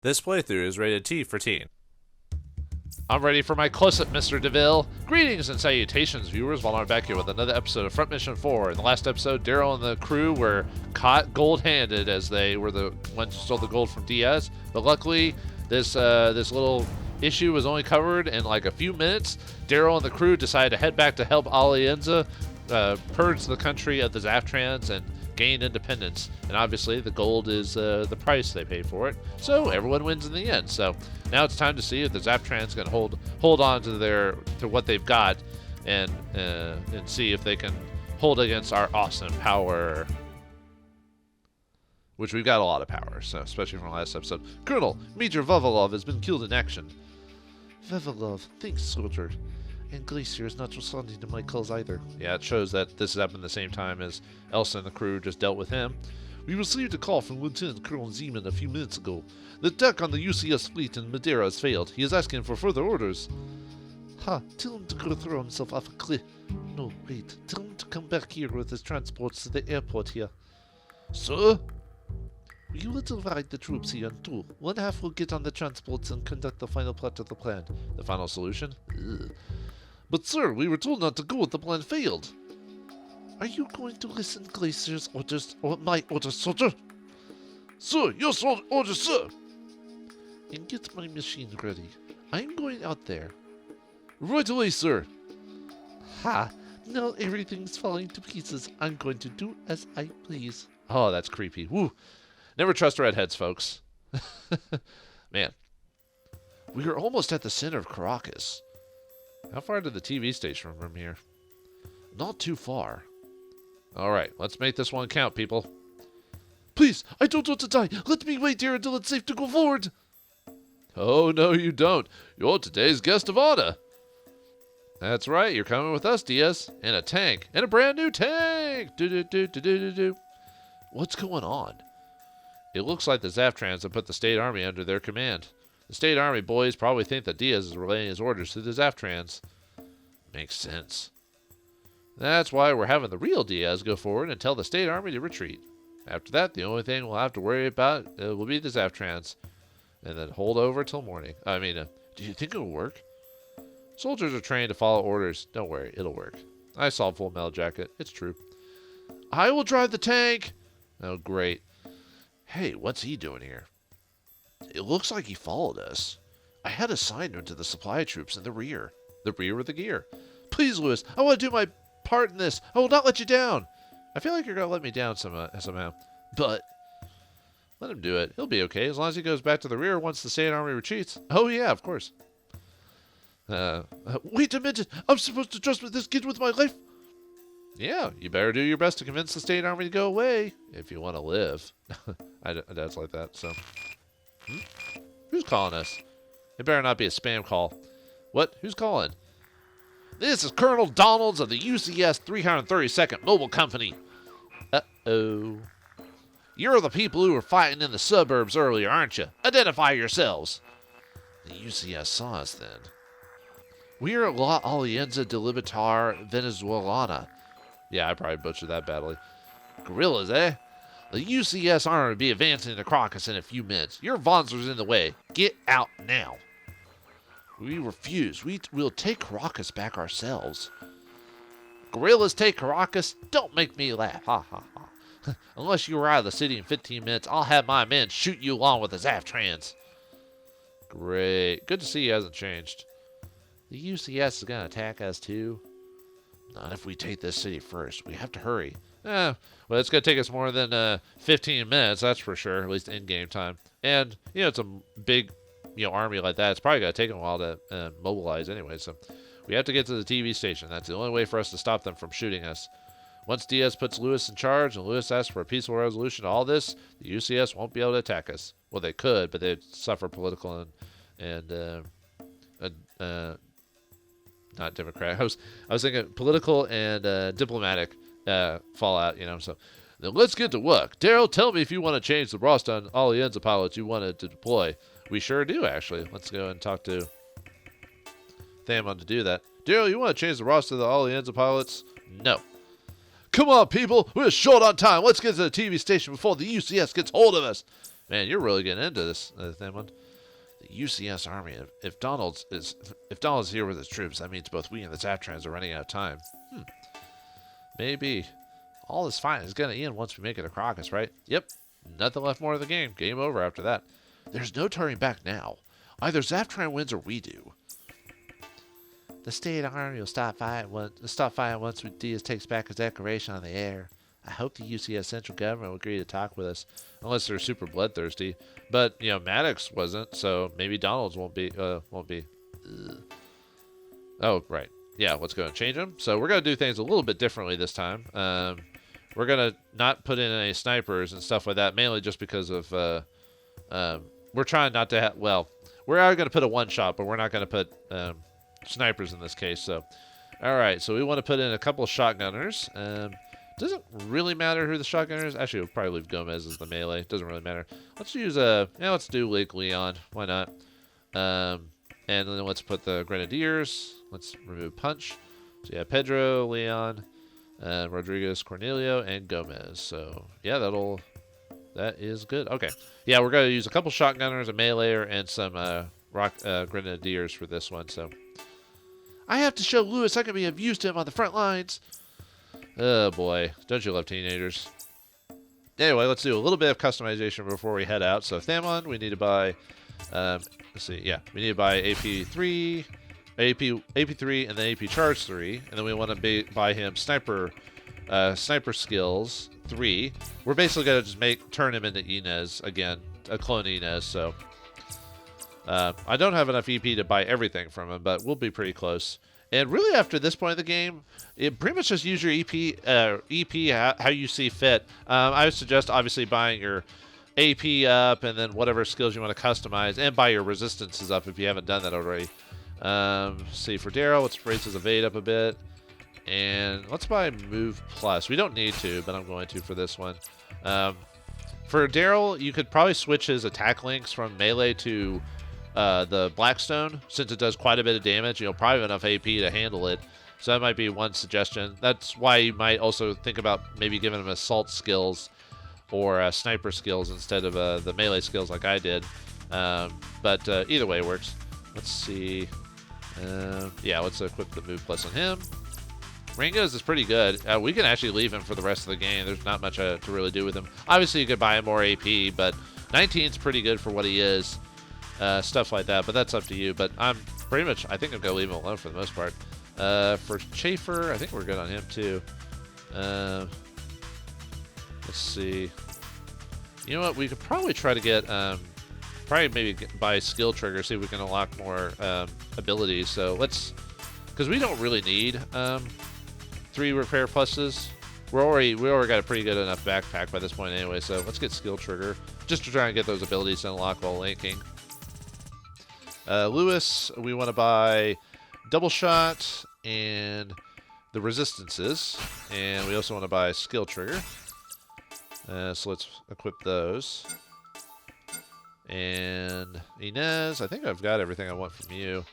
This playthrough is rated T for teen. I'm ready for my close-up, Mr. DeVille. Greetings and salutations, viewers. Vauldemare back here with another episode of Front Mission 4. In the last episode, Daryl and the crew were caught gold-handed as they were the ones who stole the gold from Diaz. But luckily, this little issue was only covered in like a few minutes. Daryl and the crew decided to head back to help Alienza purge the country of the Zaftrans and gain independence. And obviously, the gold is the price they pay for it. So everyone wins in the end. So now it's time to see if the Zaftrans can hold on to what they've got and see if they can hold against our awesome power. Which we've got a lot of power, so especially from the last episode. Colonel, Major Vavilov has been killed in action. Vavilov, thanks, soldier. And Glacier is not responding to my calls either. Yeah, it shows that this has happened the same time as Elsa and the crew just dealt with him. We received a call from Lieutenant Colonel Zeman a few minutes ago. The attack on the UCS fleet in Madeira has failed. He is asking for further orders. Ha, tell him to go throw himself off a cliff. No, wait. Tell him to come back here with his transports to the airport here. Sir? We will divide the troops here in two. One half will get on the transports and conduct the final part of the plan. The final solution? Ugh. But sir, we were told not to go if the plan failed. Are you going to listen to Glacier's orders or my orders, soldier? Sir, your orders, sir! And get my machine ready. I'm going out there. Right away, sir. Ha! Now everything's falling to pieces. I'm going to do as I please. Oh, that's creepy. Woo! Never trust redheads, folks. Man. We are almost at the center of Caracas. How far to the TV station from here? Not too far. Alright, let's make this one count, people. Please, I don't want to die. Let me wait here until it's safe to go forward. Oh, no, you don't. You're today's guest of honor. That's right, you're coming with us, Diaz. And a tank. And a brand new tank! Do-do-do-do-do-do-do. What's going on? It looks like the Zaftrans have put the State Army under their command. The State Army boys probably think that Diaz is relaying his orders to the Zaftrans. Makes sense. That's why we're having the real Diaz go forward and tell the State Army to retreat. After that, the only thing we'll have to worry about will be the Zaftrans. And then hold over till morning. Do you think it'll work? Soldiers are trained to follow orders. Don't worry, it'll work. I saw Full Metal Jacket. It's true. I will drive the tank! Oh, great. Hey, what's he doing here? It looks like he followed us. I had assigned him to the supply troops in the rear. The rear with the gear. Please, Lewis, I want to do my part in this. I will not let you down. I feel like you're going to let me down somehow. But let him do it. He'll be okay as long as he goes back to the rear once the State Army retreats. Oh, yeah, of course. Wait a minute. I'm supposed to trust this kid with my life? Yeah, you better do your best to convince the State Army to go away if you want to live. Dad's like that, so. Who's calling us? It better not be a spam call. What? Who's calling? This is Colonel Donalds of the UCS 332nd Mobile Company. Uh-oh. You're the people who were fighting in the suburbs earlier, aren't you? Identify yourselves. The UCS saw us then. We are La Alianza de Libertar Venezuelana. Yeah, I probably butchered that badly. Guerrillas, eh? The UCS army will be advancing to Caracas in a few minutes. Your wanzers in the way. Get out now. We refuse. We'll take Caracas back ourselves. Guerrillas take Caracas? Don't make me laugh. Ha ha ha. Unless you are out of the city in 15 minutes, I'll have my men shoot you along with the Zaftrans. Great. Good to see he hasn't changed. The UCS is going to attack us too. Not if we take this city first. We have to hurry. Well, it's going to take us more than 15 minutes, that's for sure, at least in-game time. And, it's a big, army like that. It's probably going to take them a while to mobilize anyway, so we have to get to the TV station. That's the only way for us to stop them from shooting us. Once Diaz puts Lewis in charge and Lewis asks for a peaceful resolution to all this, the UCS won't be able to attack us. Well, they could, but they'd suffer political and not democratic. I was thinking political and diplomatic fallout, so then let's get to work. Daryl, tell me if you want to change the roster on Alianza pilots you wanted to deploy. We sure do, actually. Let's go and talk to Thamon to do that. Daryl, you want to change the roster of the Alianza pilots? No. Come on, people. We're short on time. Let's get to the TV station before the UCS gets hold of us. Man, you're really getting into this thing, one. The UCS Army. If Donald's here with his troops, that means both we and the Zaptrans are running out of time. Maybe. All is fine. It's gonna end once we make it to Caracas, right? Yep. Nothing left more of the game. Game over after that. There's no turning back now. Either Zaptran wins or we do. The state army will stop fighting once Diaz takes back his declaration on the air. I hope the UCS central government will agree to talk with us, unless they're super bloodthirsty. But you know, Maddox wasn't, so maybe Donald's won't be. Ugh. Oh, right. Yeah, let's go and change them. So we're gonna do things a little bit differently this time. We're gonna not put in any snipers and stuff like that, mainly just because of we're trying not to have. Well, we are gonna put a one shot, but we're not gonna put snipers in this case. So, all right. So we want to put in a couple of shotgunners. Doesn't really matter who the shotgunner is. Actually, we'll probably leave Gomez as the melee. Doesn't really matter. Let's use let's do Lake Leon. Why not? And then let's put the Grenadiers. Let's remove Punch. So yeah, Pedro, Leon, Rodriguez, Cornelio, and Gomez. So yeah, that is good. Okay. Yeah, we're gonna use a couple shotgunners, a meleeer, and some Grenadiers for this one. So I have to show Lewis I can be of use to him on the front lines. Oh boy, don't you love teenagers? Anyway, let's do a little bit of customization before we head out. So Thamon, we need to buy, let's see, yeah, we need to buy AP3, and then AP Charge 3, and then we want to buy him Sniper Skills 3. We're basically gonna just turn him into Inez again, a clone Inez. So I don't have enough EP to buy everything from him, but we'll be pretty close. And really, after this point of the game, it pretty much just use your EP how you see fit. I would suggest obviously buying your AP up, and then whatever skills you want to customize, and buy your resistances up if you haven't done that already. See, for Daryl, let's raise his evade up a bit, and let's buy Move Plus. We don't need to, but I'm going to for this one. For Daryl, you could probably switch his attack links from melee to the Blackstone, since it does quite a bit of damage. You'll probably have enough AP to handle it. So that might be one suggestion. That's why you might also think about maybe giving him assault skills or sniper skills instead of the melee skills like I did. But either way works. Let's see. Yeah, let's equip the Move Plus on him. Ringo's is pretty good. We can actually leave him for the rest of the game. There's not much to really do with him. Obviously, you could buy him more AP, but 19's pretty good for what he is. Stuff like that, but that's up to you. But I'm pretty much, I think I'm going to leave him alone for the most part. For Schaefer, I think we're good on him too. Let's see. You know what? We could probably try to get, buy skill trigger, see if we can unlock more abilities. So let's, because we don't really need 3 repair pluses. We already got a pretty good enough backpack by this point anyway. So let's get skill trigger just to try and get those abilities to unlock while linking. Lewis, we want to buy double shot and the resistances, and we also want to buy skill trigger. So let's equip those. And Inez, I think I've got everything I want from you.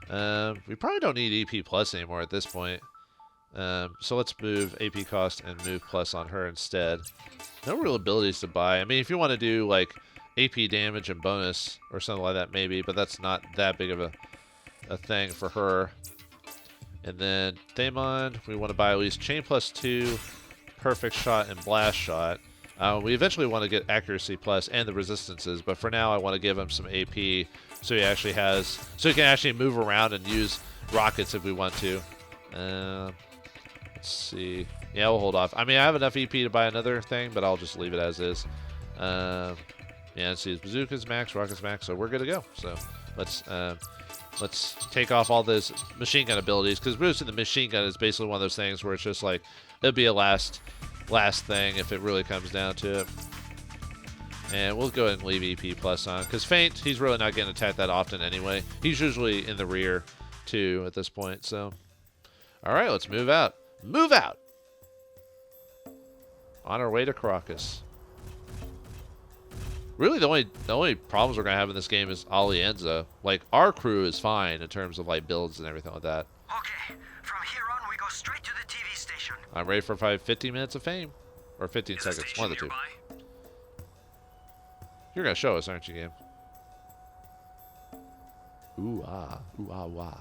We probably don't need EP plus anymore at this point. So let's move AP cost and move plus on her instead. No real abilities to buy. I mean, if you want to do like AP damage and bonus or something like that, maybe, but that's not that big of a thing for her. And then Thamon, we want to buy at least Chain Plus 2, Perfect Shot, and Blast Shot. We eventually want to get Accuracy Plus and the Resistances, but for now I want to give him some AP so he can actually move around and use rockets if we want to. Let's see. Yeah, we'll hold off. I mean, I have enough EP to buy another thing, but I'll just leave it as is. Yeah, let's see, his bazookas max, rockets max, so we're good to go. So let's take off all those machine gun abilities, because boosting the machine gun is basically one of those things where it's just like it'll be a last thing if it really comes down to it. And we'll go ahead and leave EP plus on, because Feint, he's really not getting attacked that often anyway. He's usually in the rear too at this point. So, all right, let's move out. Move out. On our way to Caracas. Really, the only problems we're gonna have in this game is Alianza. Like, our crew is fine in terms of like builds and everything like that. Okay, from here on we go straight to the TV station. I'm ready for 15 minutes of fame, or 15 seconds, one of the two. You're gonna show us, aren't you, game? Ooh ah wah.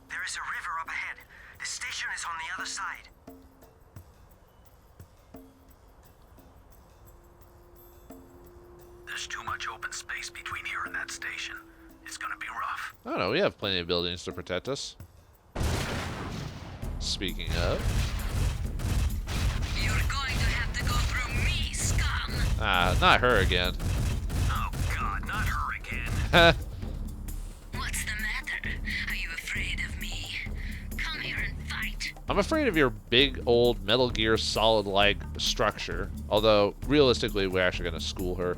There is a river up ahead. The station is on the other side. There's too much open space between here and that station. It's gonna be rough. I don't know, we have plenty of buildings to protect us. Speaking of. You're going to have to go through me, scum. Ah, not her again. Oh God, not her again. What's the matter? Are you afraid of me? Come here and fight. I'm afraid of your big old Metal Gear Solid-like structure. Although, realistically, we're actually going to school her.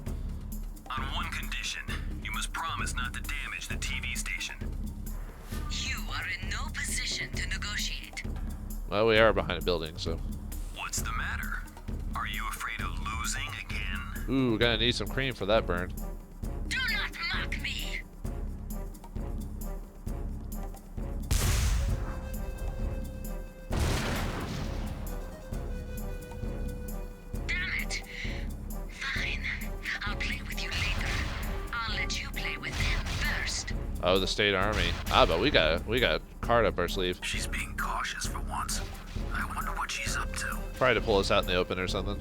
On one condition, you must promise not to damage the TV station. You are in no position to negotiate. Well, we are behind a building, so. What's the matter? Are you afraid of losing again? Ooh, we're going to need some cream for that burn. Do not mock me. Damn it. Fine. I'll play with you later. I'll let you play with them first. Oh, the state army. Ah, but we got a card up our sleeve. She's being cautious for once. I wonder what she's up to. Probably to pull us out in the open or something.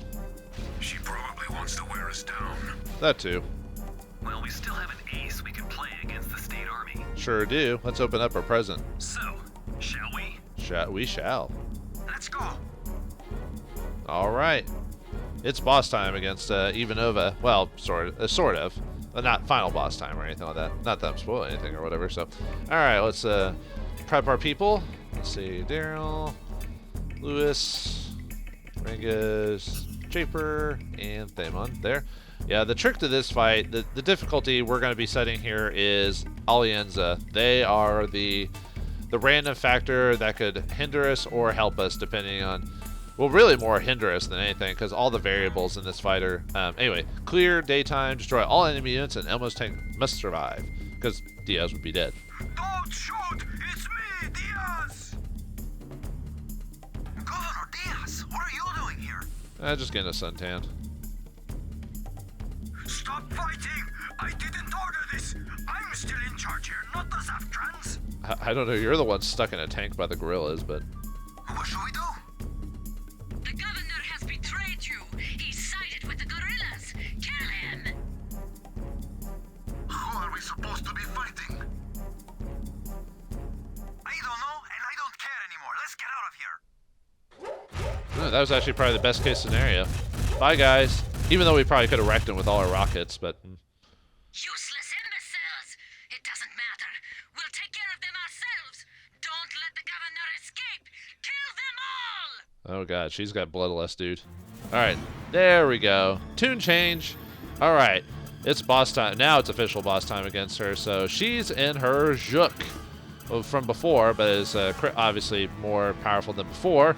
She probably wants to wear us down. That too. Well, we still have an ace we can play against the state army. Sure do. Let's open up our present. So, shall we? We shall. Let's go. All right. It's boss time against Ivanovna. Well, sort of. Not final boss time or anything like that. Not that I'm spoiling anything or whatever. So, all right, let's prep our people. Let's see, Daryl, Lewis, Rangus, Chaper, and Thamon. There. Yeah, the trick to this fight, the difficulty we're going to be setting here is Alianza. They are the random factor that could hinder us or help us depending on, well, really more hinder us than anything because all the variables in this fight are, anyway, clear, daytime, destroy all enemy units, and Elmo's tank must survive because Diaz would be dead. Don't shoot! It's me, Diaz! Governor Diaz, what are you doing here? Just getting a suntan. Stop fighting! I didn't order this! I'm still in charge here, not the Zaftrans! I don't know, you're the one stuck in a tank by the gorillas, but... What should we do? The governor has betrayed you. He sided with the gorillas. Kill him. Who are we supposed to be fighting? I don't know, and I don't care anymore. Let's get out of here. Oh, that was actually probably the best case scenario. Bye, guys. Even though we probably could have wrecked him with all our rockets, but... Useless imbeciles. It doesn't matter. We'll take care of them ourselves. Don't let the governor escape. Kill them all. Oh, God. She's got bloodlust, dude. All right. There we go. Tune change. All right. It's boss time. Now it's official boss time against her. So she's in her Juk from before, but is obviously more powerful than before.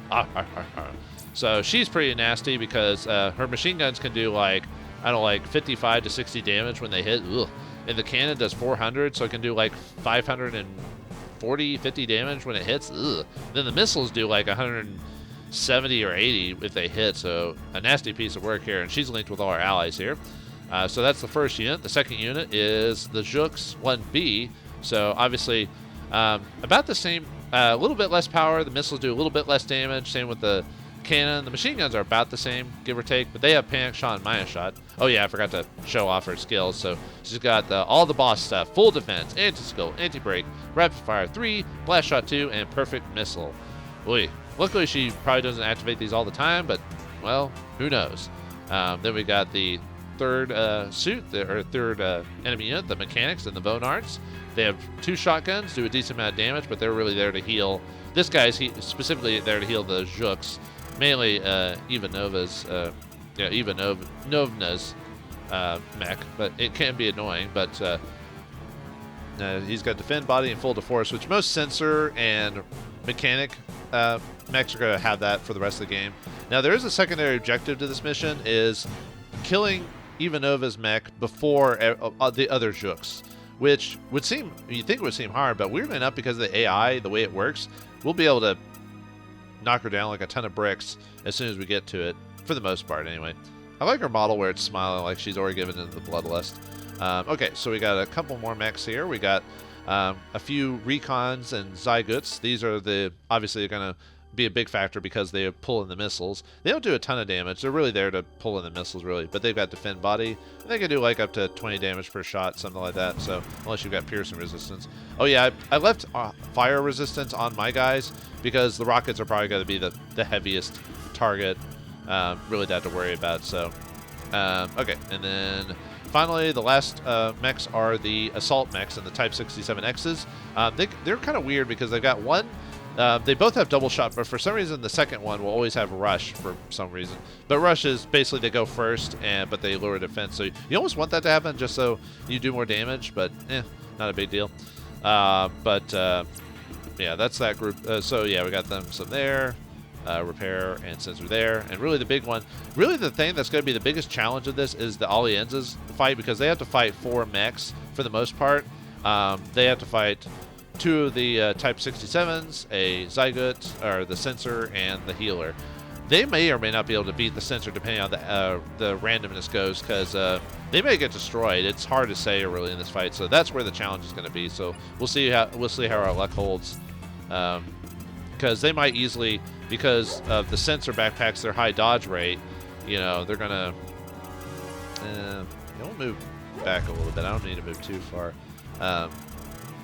So she's pretty nasty because her machine guns can do like, I don't know, like 55 to 60 damage when they hit. Ugh. And the cannon does 400, so it can do like 540, 50 damage when it hits. Ugh. Then the missiles do like 170 or 80 if they hit, so a nasty piece of work here. And she's linked with all our allies here. So that's the first unit. The second unit is the Juks 1B. So obviously about the same, a little bit less power. The missiles do a little bit less damage. Same with the cannon. The machine guns are about the same, give or take, but they have panic shot and minus shot. Oh yeah, I forgot to show off her skills. So she's got all the boss stuff: full defense, anti-skill, anti-break, rapid fire 3, blast shot 2, and perfect missile. Boy, luckily she probably doesn't activate these all the time, but well, who knows. Then we got the third third enemy unit, the mechanics and the Vonards. They have 2 shotguns, do a decent amount of damage, but they're really there to heal. This guy's specifically there to heal the Juks. Mainly Ivanovna's mech, but it can be annoying. But he's got defend, body, and full to force, which most sensor and mechanic mechs are going to have that for the rest of the game. Now there is a secondary objective to this mission, is killing Ivanovna's mech before the other Juks, which would seem, you'd think it would seem hard, but weirdly enough, because of the AI, the way it works, we'll be able to knock her down like a ton of bricks as soon as we get to it, for the most part anyway. I like her model where it's smiling like she's already given into the bloodlust. Okay, so we got a couple more mechs here. We got a few recons and zygotes. These are obviously they're going to be a big factor because they pull in the missiles. They don't do a ton of damage. They're really there to pull in the missiles, really. But they've got defend body. And they can do like up to 20 damage per shot, something like that. So unless you've got piercing resistance. Oh yeah, I left fire resistance on my guys because the rockets are probably going to be the heaviest target. Really not to worry about. So okay, and then finally the last mechs are the assault mechs and the Type 67Xs. They're kind of weird because they've got one. They both have double shot, but for some reason the second one will always have rush for some reason. But rush is basically they go first, but they lower defense. So you almost want that to happen just so you do more damage, but not a big deal. Yeah, that's that group. So yeah, we got them some there, repair and sensor there, and really the big one, really the thing that's going to be the biggest challenge of this is the Alienzas fight because they have to fight 4 mechs for the most part. They have to fight 2 of the Type 67s, a Zygote, or the Sensor, and the Healer. They may or may not be able to beat the Sensor depending on the randomness goes, because they may get destroyed. It's hard to say really in this fight, so that's where the challenge is going to be. So we'll see how our luck holds, because they might easily, because of the Sensor backpacks, their high dodge rate, you know, they're gonna. We'll move back a little bit. I don't need to move too far.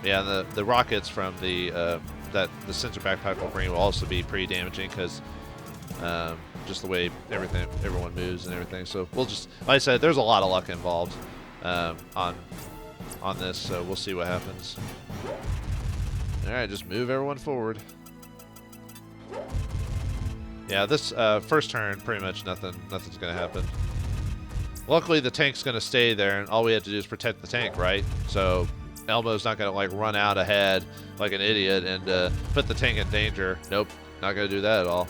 Yeah, the rockets from the sensor backpack will bring will also be pretty damaging because just the way everyone moves and everything. So we'll just, like I said, there's a lot of luck involved on this. So we'll see what happens. All right, just move everyone forward. Yeah, this first turn, pretty much nothing's gonna happen. Luckily, the tank's gonna stay there, and all we have to do is protect the tank, right? So Elmo's not going to, like, run out ahead like an idiot and put the tank in danger. Nope, not going to do that at all.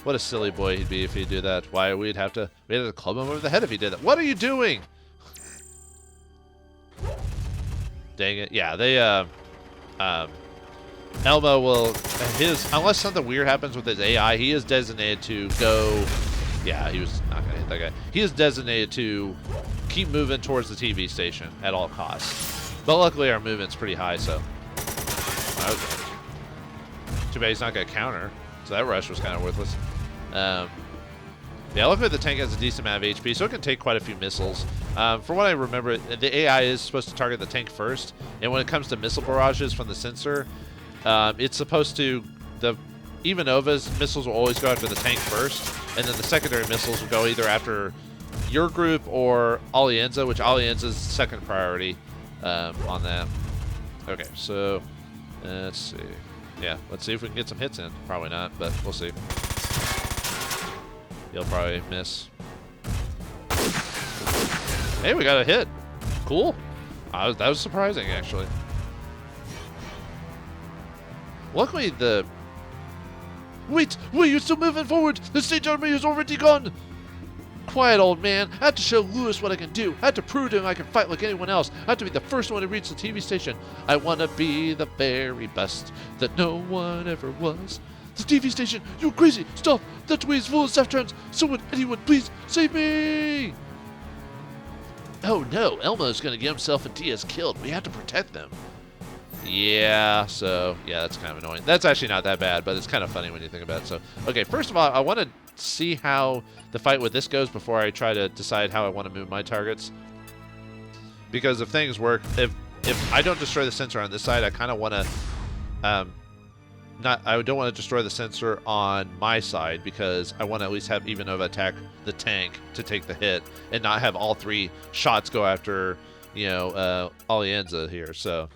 What a silly boy he'd be if he'd do that. Why, we'd have to club him over the head if he did that. What are you doing? Dang it. Yeah, they, Elmo will, unless something weird happens with his AI, he is designated to go, yeah, he was not going to hit that guy. He is designated to keep moving towards the TV station at all costs. But luckily our movement's pretty high, so. Okay. Too bad he's not going to counter. So that rush was kind of worthless. Yeah, luckily the tank has a decent amount of HP, so it can take quite a few missiles. From what I remember, the AI is supposed to target the tank first. And when it comes to missile barrages from the sensor, it's supposed to, the Ivanovna's missiles will always go after the tank first. And then the secondary missiles will go either after your group or Alienza, which Alienza's second priority. On that. Okay, so let's see. Yeah, let's see if we can get some hits in. Probably not, but we'll see. He'll probably miss. Hey, we got a hit. Cool. That was surprising, actually. Luckily, Wait, you're still moving forward. The stage army is already gone. Quiet, old man. I have to show Lewis what I can do. I have to prove to him I can fight like anyone else. I have to be the first one to reach the TV station. I want to be the very best that no one ever was. The TV station! You're crazy! Stop! That way is full of Saftrans! Anyone, please save me! Oh no, Elmo's gonna get himself and Diaz killed. We have to protect them. Yeah, so, yeah, that's kind of annoying. That's actually not that bad, but it's kind of funny when you think about it. So, okay, first of all, I want to see how the fight with this goes before I try to decide how I want to move my targets. Because if things work, if I don't destroy the sensor on this side, I kind of want to, I don't want to destroy the sensor on my side because I want to at least have Ivanova attack the tank to take the hit and not have all 3 shots go after, you know, Alienza here, so.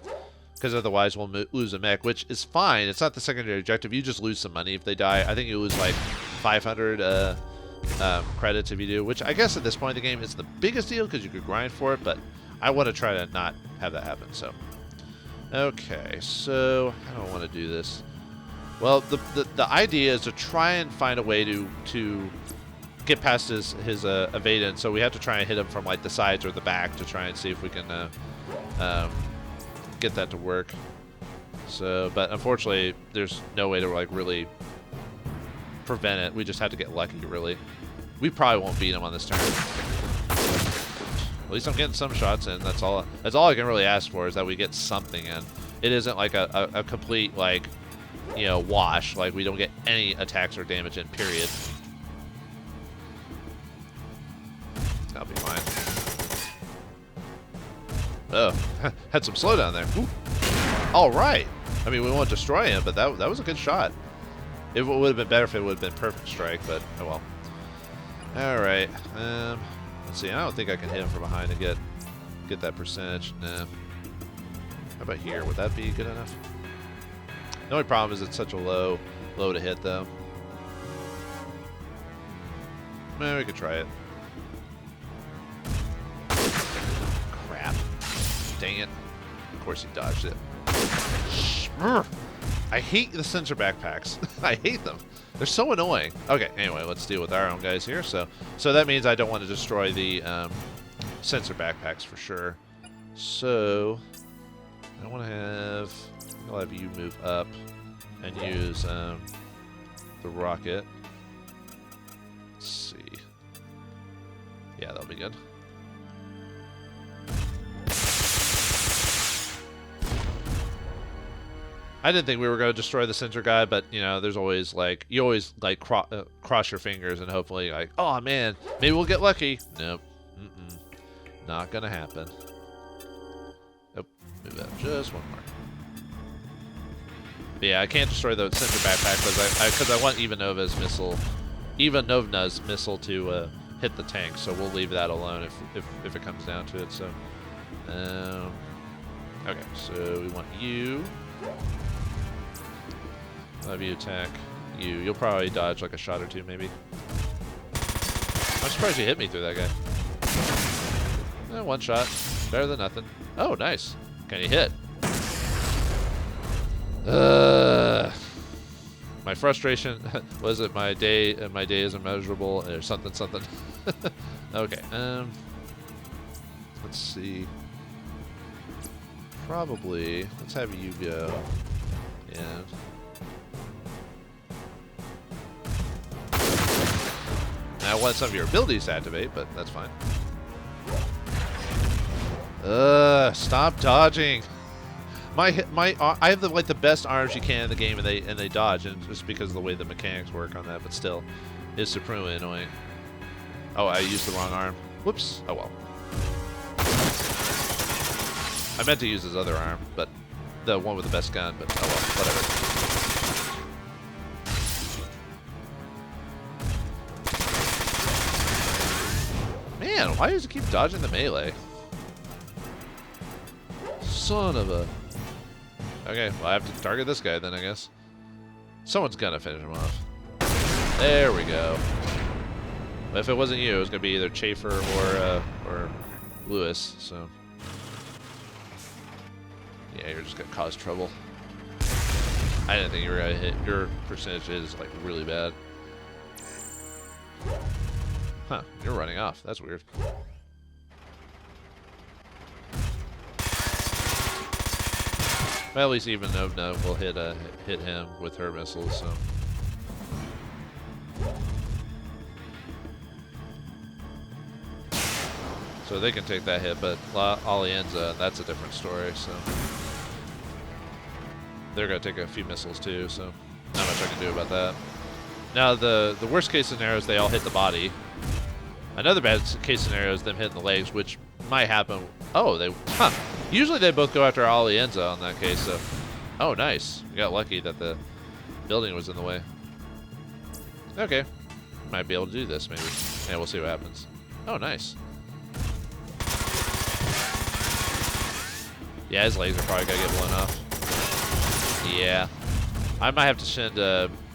Because otherwise we'll lose a mech, which is fine. It's not the secondary objective. You just lose some money if they die. I think you lose like 500 credits if you do, which I guess at this point in the game is the biggest deal because you could grind for it, but I want to try to not have that happen. So, okay, so how do I want to do this? Well, the idea is to try and find a way to get past his evade, and so we have to try and hit him from like the sides or the back to try and see if we can get that to work. So, but unfortunately, there's no way to like really prevent it. We just have to get lucky, really. We probably won't beat him on this turn. At least I'm getting some shots in. That's all I can really ask for, is that we get something in. It isn't like a complete, like, you know, wash. Like, we don't get any attacks or damage in, period. That'll be fine. Oh, had some slowdown there. Ooh. All right. I mean, we won't destroy him, but that was a good shot. It would have been better if it would have been perfect strike, but oh well. All right. Let's see. I don't think I can hit him from behind and get that percentage. Nah. How about here? Would that be good enough? The only problem is it's such a low to hit, though. Man, we could try it. Crap. Dang it. Of course he dodged it. I hate the sensor backpacks. I hate them. They're so annoying. Okay, anyway, let's deal with our own guys here. So that means I don't want to destroy the sensor backpacks for sure. So I want to have... I'll have you move up and use the rocket. Let's see. Yeah, that'll be good. I didn't think we were going to destroy the center guy, but, you know, there's always, like, you always, like, cross your fingers and hopefully, like, oh, man, maybe we'll get lucky. Nope. Not going to happen. Nope. Move up just one more. But yeah, I can't destroy the center backpack because I want Ivanovna's missile to hit the tank, so we'll leave that alone if it comes down to it. So, okay, so we want you. I'll have you attack you. You'll probably dodge like a shot or two, maybe. I'm surprised you hit me through that guy. One shot. Better than nothing. Oh, nice. Can you hit? My frustration was it my day is immeasurable or something. Okay. Let's see. Probably let's have you go. Yeah. I want some of your abilities to activate, but that's fine. Stop dodging. I have the best arms you can in the game, and they dodge, and just because of the way the mechanics work on that, but still, it's supremely annoying. Oh, I used the wrong arm. Whoops. Oh well. I meant to use his other arm, but the one with the best gun. But oh well, whatever. Man, why does it keep dodging the melee? Son of a... Okay, well I have to target this guy then, I guess. Someone's gonna finish him off. There we go. But if it wasn't you, it was gonna be either Chafer or Lewis, so... Yeah, you're just gonna cause trouble. I didn't think you were gonna hit. Your percentage is, like, really bad. Huh, you're running off. That's weird. Well, at least Ivanovna will hit him with her missiles, so. So they can take that hit, but Alienza, that's a different story, so. They're going to take a few missiles too, so not much I can do about that. Now, the worst case scenario is they all hit the body. Another bad case scenario is them hitting the legs, which might happen. Oh, usually they both go after Alienza on that case, so. Oh, nice. We got lucky that the building was in the way. Okay. Might be able to do this, maybe. Yeah, we'll see what happens. Oh, nice. Yeah, his legs are probably going to get blown off. Yeah. I might have to send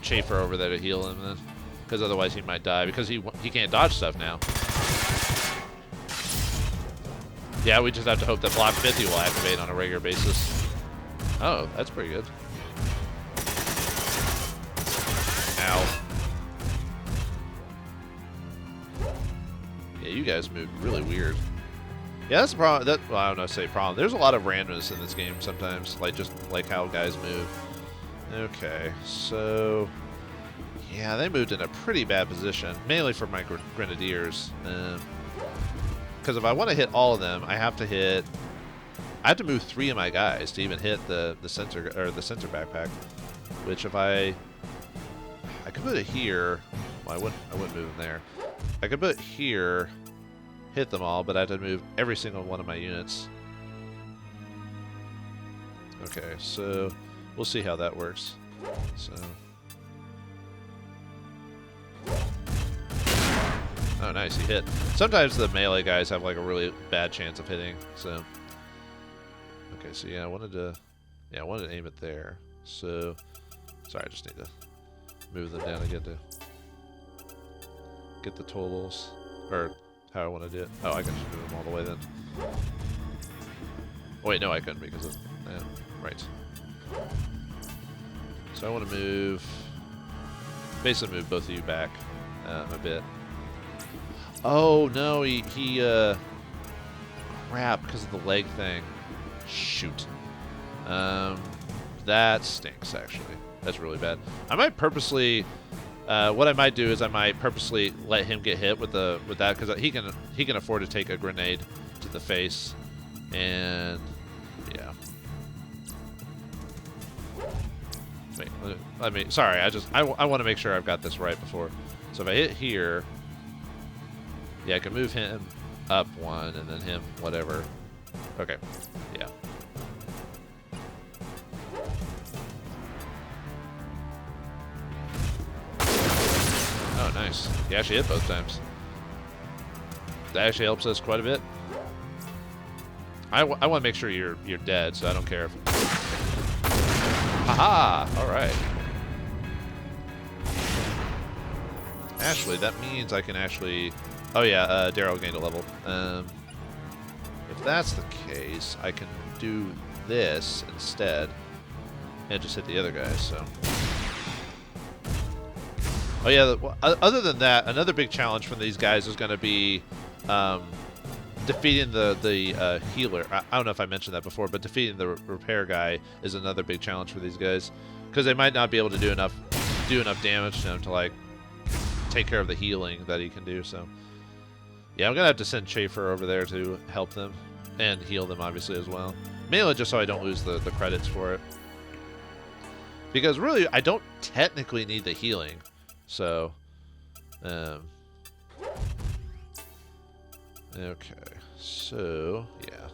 Chafer over there to heal him then. Because otherwise he might die. Because he can't dodge stuff now. Yeah, we just have to hope that Block 50 will activate on a regular basis. Oh, that's pretty good. Ow. Yeah, you guys moved really weird. Yeah, that's the problem. Well, I don't know, say problem. There's a lot of randomness in this game sometimes, like just like how guys move. Okay, so Yeah, they moved in a pretty bad position, mainly for my grenadiers. Because if I want to hit all of them, I have to move 3 of my guys to even hit the center backpack. Which if I could put it here. Well, I wouldn't move them there. I could put it here, hit them all, but I have to move every single one of my units. Okay, so we'll see how that works. So. Oh, nice, he hit. Sometimes the melee guys have like a really bad chance of hitting, so. Okay, so yeah, I wanted to aim it there. So, sorry, I just need to move them down again to get the totals, or how I want to do it. Oh, I can just move them all the way then. Oh, wait, no, I couldn't because of, right. So I want to basically move both of you back a bit. Oh no, he crap, because of the leg thing. Shoot. That stinks, actually. That's really bad. I might purposely, what I might do is I might purposely let him get hit with that, because he can afford to take a grenade to the face, and yeah. Wait, sorry, I want to make sure I've got this right before. So if I hit here, yeah, I can move him up 1 and then him whatever. Okay, yeah. Oh, nice. He actually hit both times. That actually helps us quite a bit. I want to make sure you're dead, so I don't care if... Haha! Alright. Actually, that means I can actually... Oh yeah, Daryl gained a level. If that's the case, I can do this instead and just hit the other guys, so... Oh yeah, other than that, another big challenge from these guys is going to be defeating the healer. I don't know if I mentioned that before, but defeating the repair guy is another big challenge for these guys, because they might not be able to do enough damage to him to like take care of the healing that he can do. So yeah, I'm gonna have to send Schaefer over there to help them and heal them obviously as well, mainly just so I don't lose the credits for it, because really I don't technically need the healing. So okay, so yeah.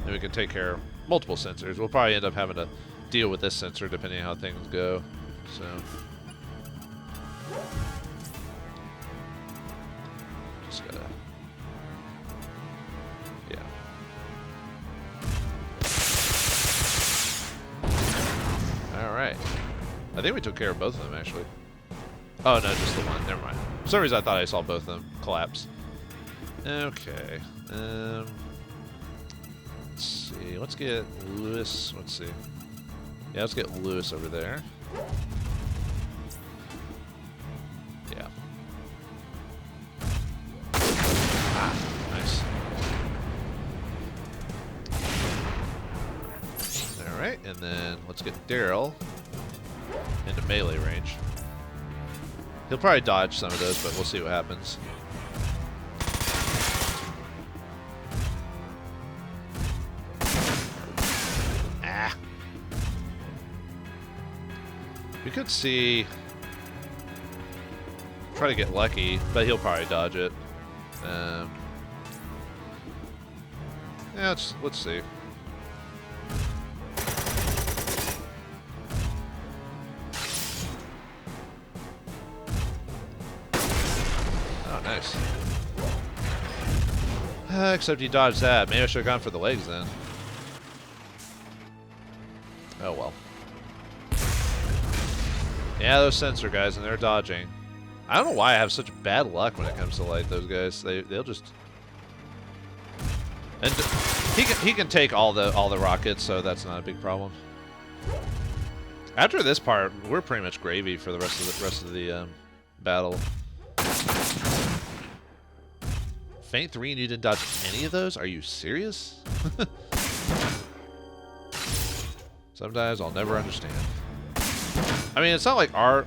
And we can take care of multiple sensors. We'll probably end up having to deal with this sensor depending on how things go. So just gotta, yeah. All right. I think we took care of both of them actually. Oh no, just the one. Never mind. For some reason I thought I saw both of them collapse. Okay. Let's see. Let's get Lewis. Let's see. Yeah, let's get Lewis over there. Yeah. Ah, nice. Alright, and then let's get Daryl into melee range. He'll probably dodge some of those, but we'll see what happens. Ah. We could see... Try to get lucky, but he'll probably dodge it. Yeah, let's see. Nice. Except he dodged that. Maybe I should have gone for the legs then. Oh well. Yeah, those sensor guys, and they're dodging. I don't know why I have such bad luck when it comes to like those guys. They'll just. And he can take all the rockets, so that's not a big problem. After this part, we're pretty much gravy for the rest of the battle. Feint 3 and you didn't dodge any of those? Are you serious? Sometimes I'll never understand. I mean, it's not like our...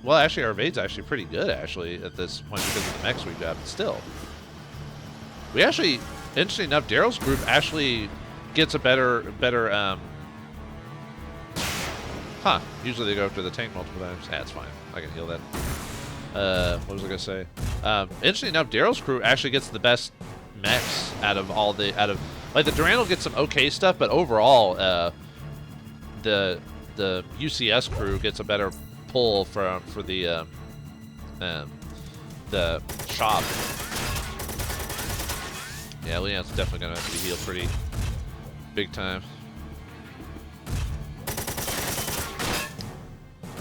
Well, actually, our evade's actually pretty good, actually, at this point because of the mechs we've got, but still. We actually, interesting enough, Daryl's group actually gets a better, usually they go after the tank multiple times. It's fine. I can heal that. What was I gonna say? Interesting enough, Daryl's crew actually gets the best mechs out of all the, like the Durandal gets some okay stuff, but overall, the UCS crew gets a better pull for the shop. Yeah, Leon's definitely gonna have to be healed pretty big time.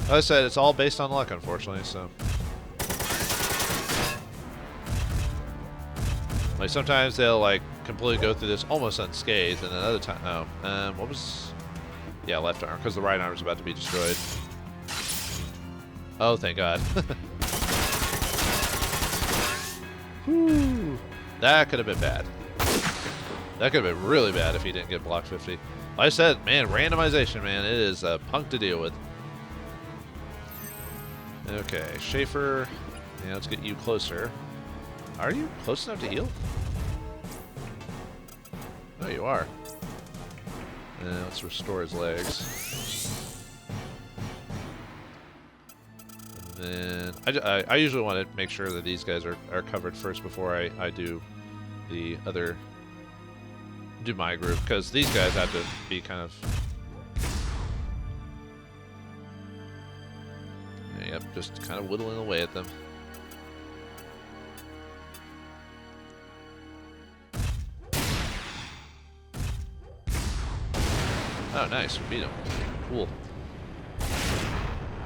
Like I said, it's all based on luck, unfortunately, so. Like, sometimes they'll, like, completely go through this almost unscathed, and then other time, what was... Yeah, left arm, because the right arm is about to be destroyed. Oh, thank God. Whew. That could have been bad. That could have been really bad if he didn't get block 50. Like I said, man, randomization, man, it is a punk to deal with. Okay, Schaefer. Yeah, let's get you closer. Are you close enough to heal? Oh, you are. Let's restore his legs. And then I usually want to make sure that these guys are covered first before I do the other, do my group, because these guys have to be kind of, yep, just kind of whittling away at them. Oh, nice, we beat him. Cool.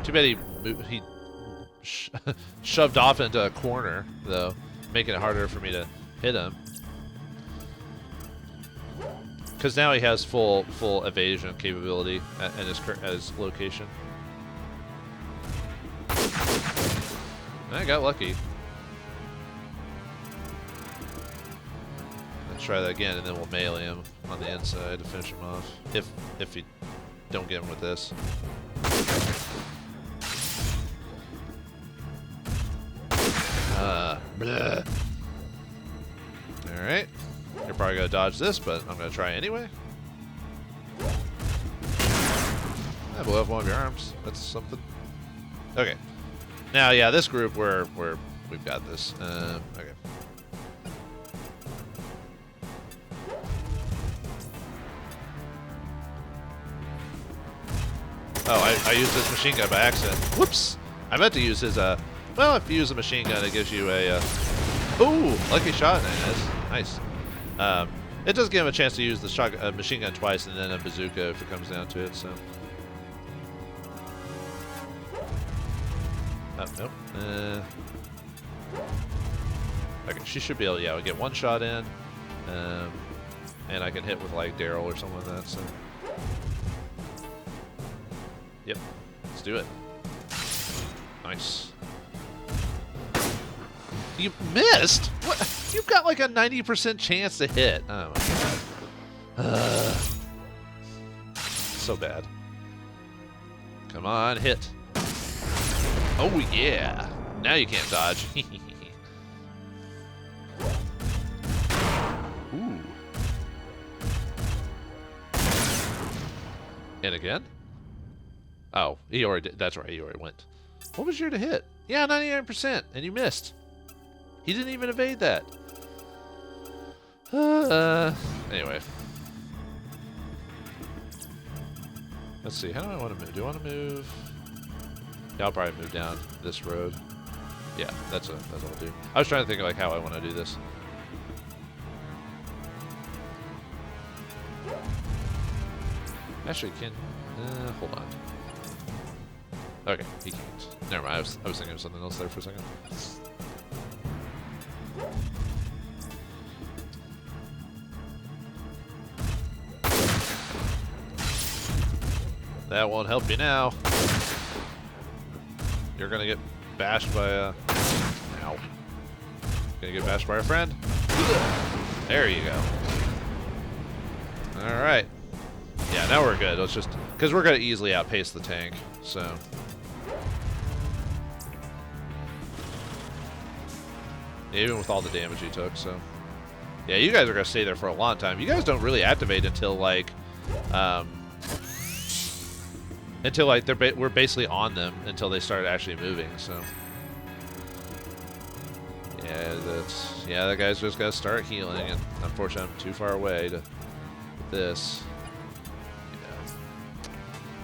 Too bad he shoved off into a corner, though, making it harder for me to hit him. Because now he has full evasion capability at his location. I got lucky. Let's try that again, and then we'll melee him on the inside to finish him off. If you don't get him with this. Bleh. Alright. You're probably going to dodge this, but I'm going to try anyway. I blew up one of your arms. That's something. Okay. Now, yeah, this group, we've got this. Okay. Oh, I used this machine gun by accident. Whoops! I meant to use his, well, if you use a machine gun, it gives you a, ooh, lucky shot, nice. It does give him a chance to use the machine gun twice and then a bazooka if it comes down to it, so. Oh, nope. Okay, she should be able to, yeah, get one shot in, and I can hit with, like, Daryl or something like that, so. Yep, let's do it. Nice. You missed? What? You've got like a 90% chance to hit. Oh my God. So bad. Come on, hit. Oh yeah. Now you can't dodge. Ooh. And again? Oh, he already did. That's right, he already went. What was your to hit? Yeah, 99%, and you missed. He didn't even evade that. Anyway. Let's see, how do I want to move? Do I want to move? Yeah, I'll probably move down this road. Yeah, that's what I'll do. I was trying to think of like how I want to do this. Actually, hold on. Okay, he can't. Never mind, I was thinking of something else there for a second. That won't help you now. You're gonna get bashed by a... Ow. Gonna get bashed by a friend. There you go. Alright. Yeah, now we're good. Let's just... Because we're going to easily outpace the tank, so... Even with all the damage he took, so... Yeah, you guys are going to stay there for a long time. You guys don't really activate until, like... until, like, we're basically on them until they start actually moving, so... Yeah, that guy's just got to start healing, and unfortunately I'm too far away to... this.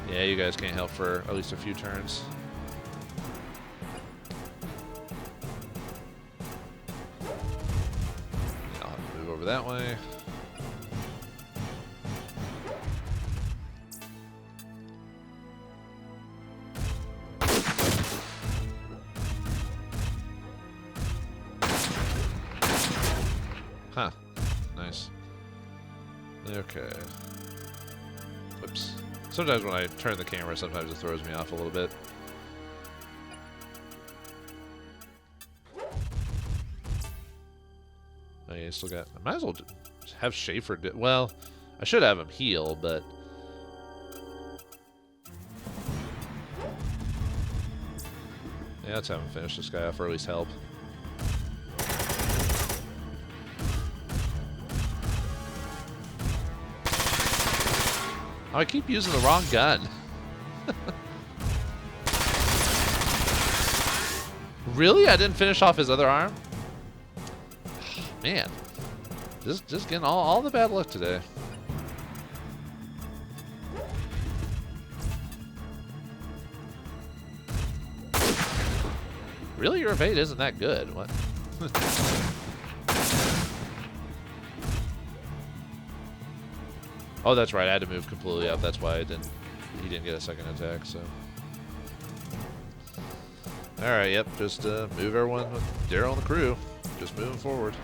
Yeah, you guys can't help for at least a few turns. I'll have to move over that way. Huh. Nice. Okay. Whoops. Sometimes when I turn the camera, sometimes it throws me off a little bit. Oh, yeah, still got... I might as well have Schaefer do... Well, I should have him heal, but... Yeah, let's have him finish this guy off, or at least help. Oh, I keep using the wrong gun. Really? I didn't finish off his other arm? Man. Just getting all the bad luck today. Really? Your evade isn't that good? What? Oh, that's right. I had to move completely up. That's why he didn't get a second attack, so. Alright, yep. Just move everyone with Daryl and the crew. Just moving forward.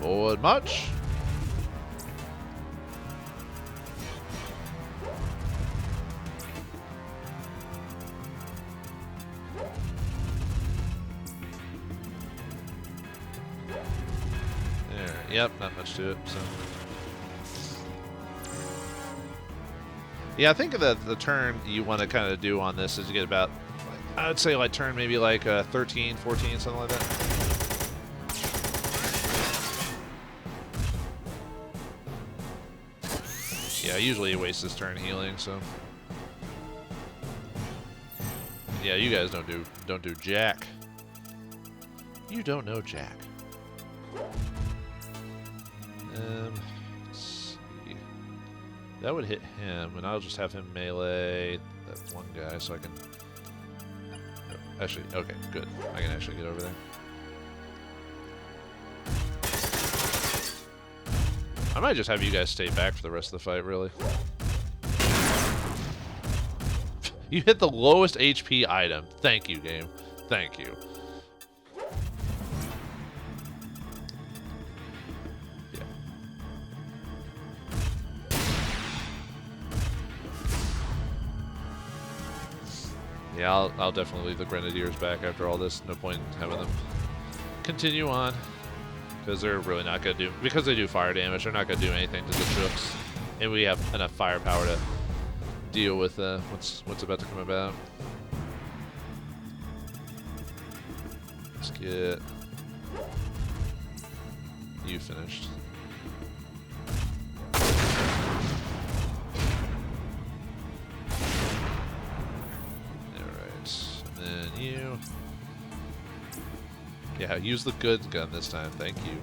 Forward march. There. Yep, not much to it, so. Yeah, I think that the turn you want to kind of do on this is to get about, I would say like turn maybe like 13, 14, something like that. Yeah, usually he wastes his turn healing, so. Yeah, you guys don't do jack. You don't know jack. That would hit him, and I'll just have him melee that one guy so I can... Actually, okay, good. I can actually get over there. I might just have you guys stay back for the rest of the fight, really. You hit the lowest HP item. Thank you, game. Thank you. Yeah, I'll definitely leave the Grenadiers back after all this. No point in having them continue on. Because they're really not going to do... Because they do fire damage, they're not going to do anything to the troops. And we have enough firepower to deal with what's about to come about. Let's get... you finished. You. Yeah, use the good gun this time. Thank you.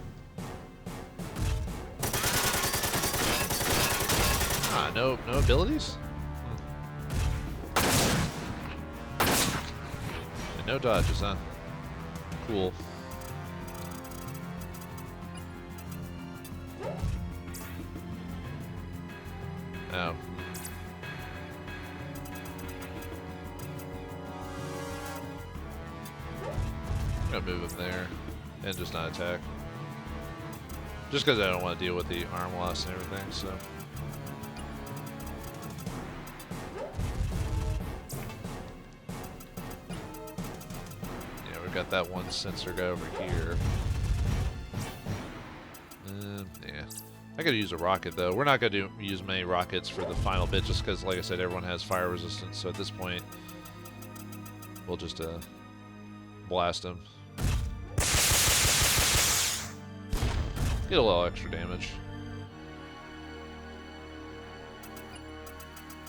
Ah, no abilities? And no dodges, huh? Cool. Oh. Move him there and just not attack. Just because I don't want to deal with the arm loss and everything, so. Yeah, we've got that one sensor guy over here. Yeah. I gotta use a rocket though. We're not gonna use many rockets for the final bit just because, like I said, everyone has fire resistance. So at this point, we'll just blast them. Get a little extra damage.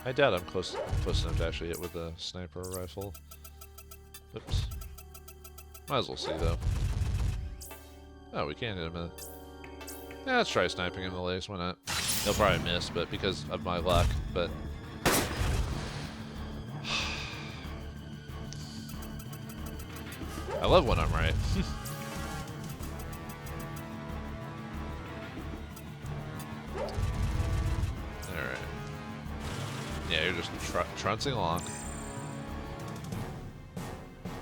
I doubt I'm close enough to actually hit with a sniper rifle. Oops. Might as well see though. Oh, we can hit him. Yeah, let's try sniping him in the legs. Why not? He'll probably miss, but because of my luck. But I love when I'm right. Alright. Yeah, you're just trouncing along.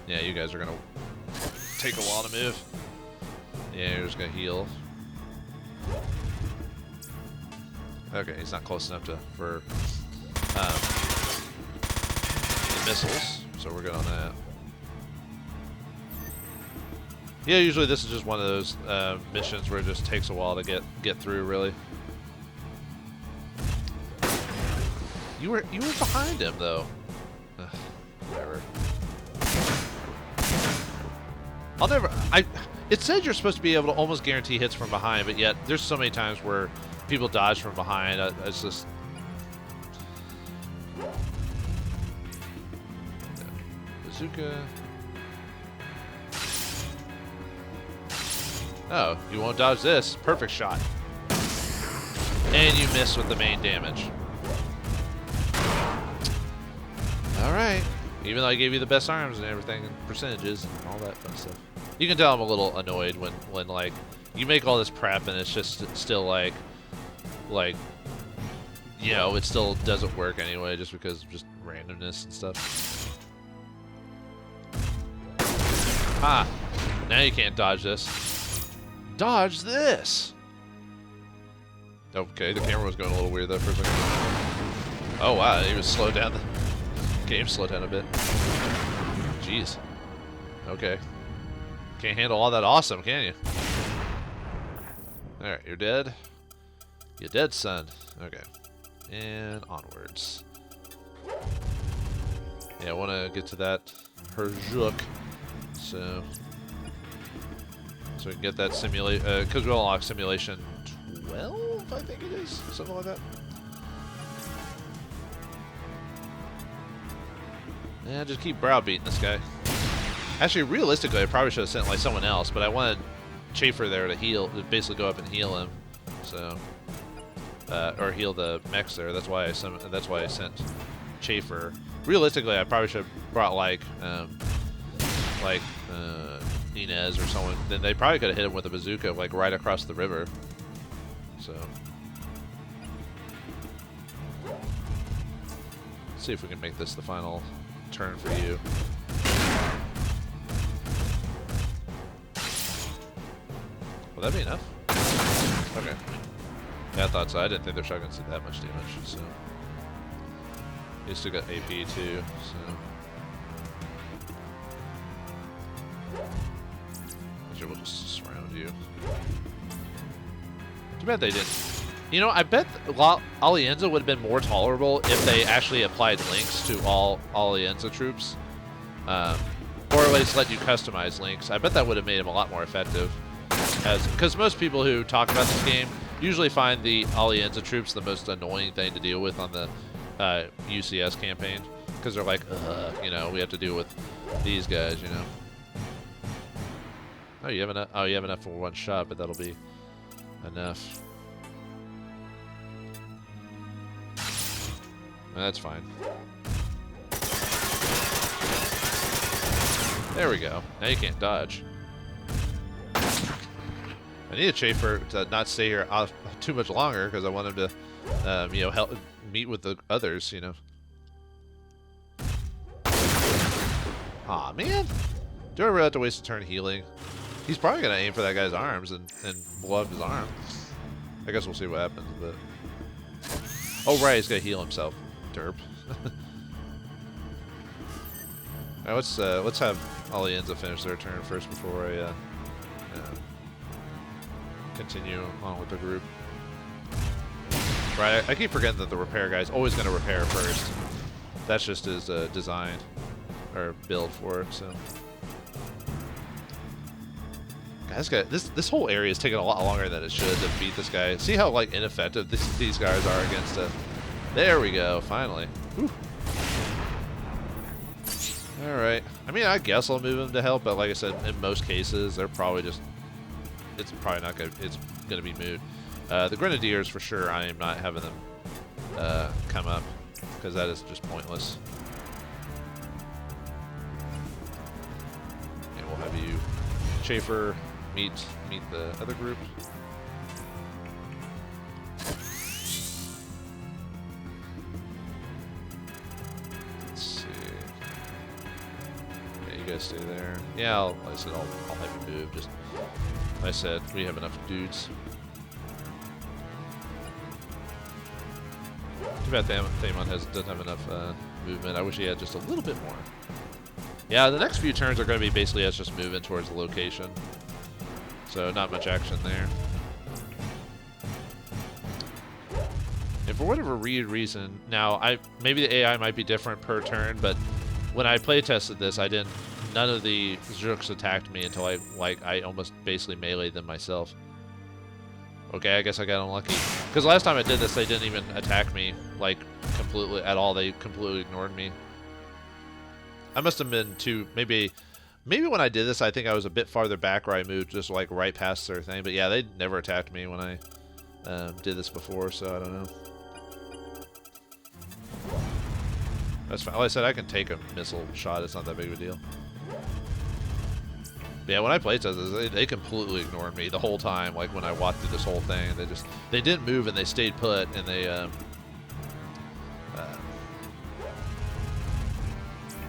Yeah, you guys are gonna take a while to move. Yeah, you're just gonna heal. Okay, he's not close enough for the missiles, so we're good on that. Yeah, usually this is just one of those missions where it just takes a while to get through, really. You were behind him though. Ugh, whatever. It said you're supposed to be able to almost guarantee hits from behind, but yet there's so many times where people dodge from behind. It's just bazooka. Oh, you won't dodge this. Perfect shot. And you miss with the main damage. Alright. Even though I gave you the best arms and everything, and percentages and all that fun stuff. You can tell I'm a little annoyed when like, you make all this prep and it's just still like, you know, it still doesn't work anyway just because of just randomness and stuff. Ah! Now you can't dodge this. Dodge this! Okay, the camera was going a little weird there for a second. Oh wow, he was slowed down. The game slowed down a bit. Jeez. Okay. Can't handle all that awesome, can you? Alright, you're dead. You're dead, son. Okay. And onwards. Yeah, I want to get to that Herjuk. So we can get that simulation, because we'll unlock simulation 12, I think it is. Something like that. Yeah, just keep browbeating this guy. Actually, realistically, I probably should have sent like someone else, but I wanted Chafer there to heal, to basically go up and heal him. So, or heal the mechs there. That's why I sent Chafer. Realistically, I probably should have brought like Inez or someone. Then they probably could have hit him with a bazooka like right across the river. So, let's see if we can make this the final turn for you. Will that be enough? Okay. Yeah, I thought so. I didn't think their shotguns did that much damage, so. You still got AP too, so. Actually, we'll just surround you. Too bad they didn't. You know, I bet Alianza would have been more tolerable if they actually applied links to all Alianza troops. Or at least let you customize links. I bet that would have made them a lot more effective. Because most people who talk about this game usually find the Alianza troops the most annoying thing to deal with on the UCS campaign. Because they're like, you know, we have to deal with these guys, you know. Oh, you have enough. Oh, you have enough for one shot, but that'll be enough. That's fine. There we go. Now you can't dodge. I need a Chafer to not stay here too much longer because I want him to, you know, help meet with the others, you know. Aw, man. Do I really have to waste a turn healing? He's probably going to aim for that guy's arms and blow up his arm. I guess we'll see what happens, but... Oh, right, he's going to heal himself. Derp. Alright, let's have Alianza finish their turn first before I continue on with the group. Right, I keep forgetting that the repair guy's always going to repair first. That's just his design or build for it. So, guys, this whole area is taking a lot longer than it should to beat this guy. See how like ineffective these guys are against it. There we go, finally. Whew. All right. I mean, I guess I'll move him to help, but like I said, in most cases, they're probably just. It's probably not gonna. It's gonna be moot. The Grenadiers, for sure, I am not having them come up, because that is just pointless. And we'll have you, Schaefer, meet the other group. Let's see. Yeah, you guys stay there. Yeah, like I said, I'll have you move. Just like I said, we have enough dudes. Too bad Thamon doesn't have enough movement. I wish he had just a little bit more. Yeah, the next few turns are going to be basically us just moving towards the location. So not much action there. And for whatever reason, now maybe the AI might be different per turn, but when I play tested this, none of the Zhooks attacked me until I almost basically meleeed them myself. Okay, I guess I got unlucky. Because last time I did this, they didn't even attack me, like, completely at all. They completely ignored me. I must have been maybe when I did this, I think I was a bit farther back where I moved just, like, right past their thing. But yeah, they never attacked me when I did this before, so I don't know. That's fine. Like I said, I can take a missile shot. It's not that big of a deal. Yeah, when I played this, they completely ignored me the whole time. Like when I walked through this whole thing, they didn't move and they stayed put, and they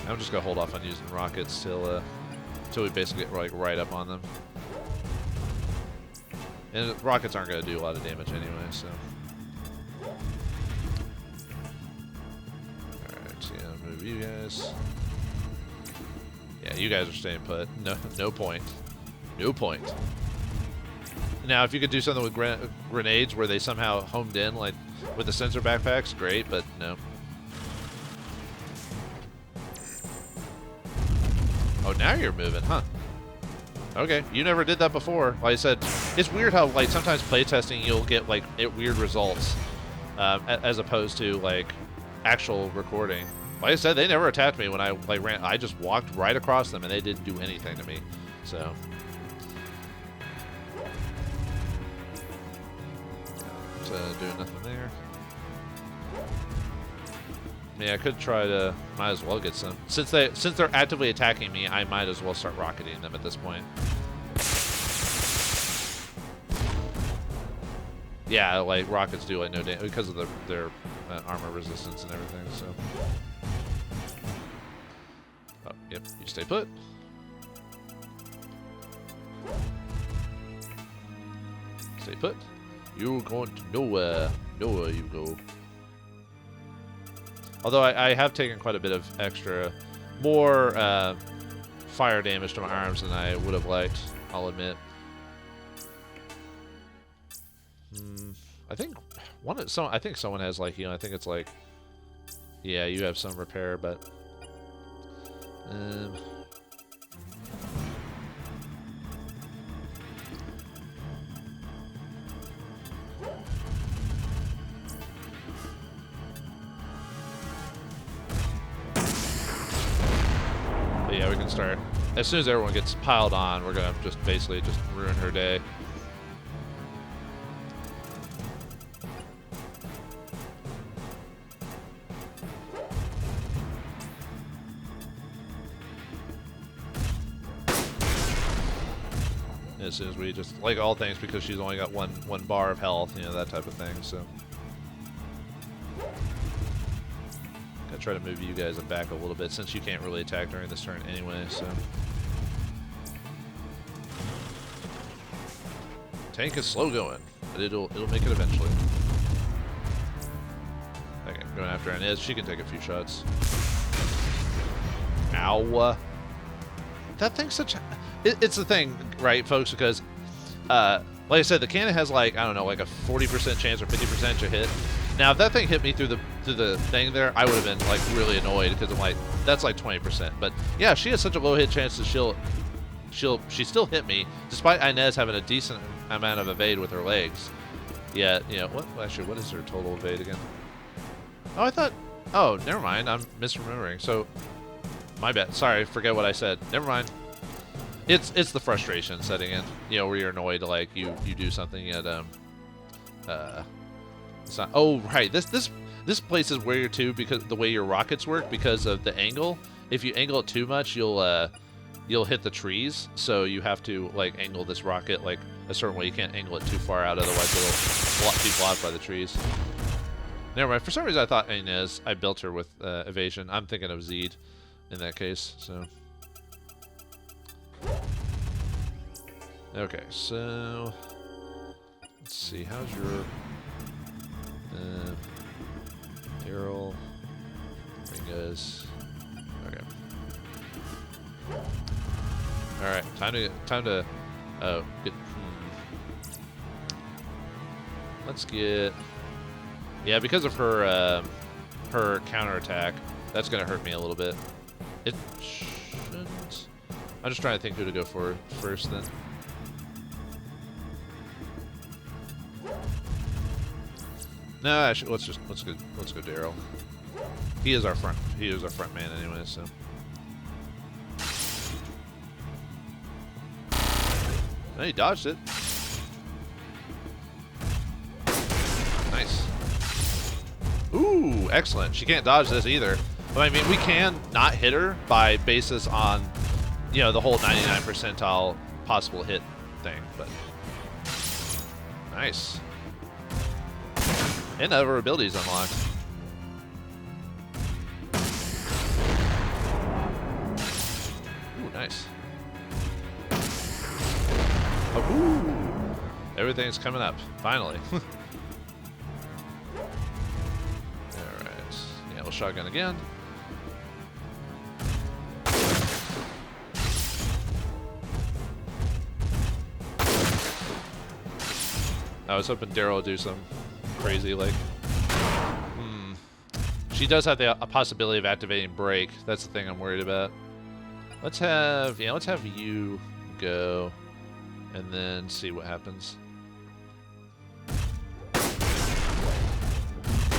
I'm just gonna hold off on using rockets till we basically get like right up on them. And rockets aren't gonna do a lot of damage anyway, so. All right, so yeah, move you guys. Yeah, you guys are staying put. No point. No point. Now, if you could do something with grenades where they somehow homed in, like with the sensor backpacks, great, but no. Oh, now you're moving, huh? Okay, you never did that before. Like I said, it's weird how like sometimes playtesting you'll get like weird results as opposed to like actual recording. Like I said, they never attacked me when I like ran. I just walked right across them, and they didn't do anything to me. So, doing nothing there. Yeah, I could try to. Might as well get some. Since they're actively attacking me, I might as well start rocketing them at this point. Yeah, like rockets do like no damage because of their armor resistance and everything. So. Oh, yep, you stay put. Stay put. You're going to nowhere you go. Although I have taken quite a bit of more fire damage to my arms than I would have liked, I'll admit. I think someone has like healing. I think it's like, yeah, you have some repair, but. But yeah, we can start. As soon as everyone gets piled on, we're gonna just basically just ruin her day. As soon as we just, like all things, because she's only got one bar of health, you know, that type of thing, so. Gotta try to move you guys back a little bit, since you can't really attack during this turn anyway, so. Tank is slow going, but it'll make it eventually. Okay, going after Inez, she can take a few shots. Ow. That thing's such a... It's the thing, right, folks, because Like I said, the cannon has like, I don't know, like a 40% chance or 50% to hit. Now, if that thing hit me through the thing there, I would have been like really annoyed because I'm like, that's like 20%. But yeah, she has such a low hit chance that she still hit me, despite Inez having a decent amount of evade with her legs. Yeah, you know, actually, what is her total evade again? Oh, never mind, I'm misremembering. So, my bad. Sorry, forget what I said. Never mind. It's the frustration setting in, you know, where you're annoyed, like you do something at it's not, oh right, this place is weird too because the way your rockets work because of the angle. If you angle it too much, you'll hit the trees. So you have to like angle this rocket like a certain way. You can't angle it too far out, otherwise it'll be blocked by the trees. Never mind. For some reason, I thought Inez. I built her with evasion. I'm thinking of Zed in that case. So. Okay, so let's see. How's your Daryl? Ringas. Okay. All right. Time to get. Let's get. Yeah, because of her her counterattack, that's gonna hurt me a little bit. It shouldn't. I'm just trying to think who to go for first then. No, actually, let's go Daryl. He is our front man anyway, so. No, he dodged it. Nice. Ooh, excellent. She can't dodge this either. But I mean, we can not hit her by basis on, you know, the whole 99 percentile possible hit thing, but nice. And other abilities unlocked. Ooh, nice. Oh, ooh. Everything's coming up, finally. Alright. Yeah, we'll shotgun again. I was hoping Daryl would do some crazy, like, she does have the possibility of activating break. That's the thing I'm worried about. Let's have you go, and then see what happens.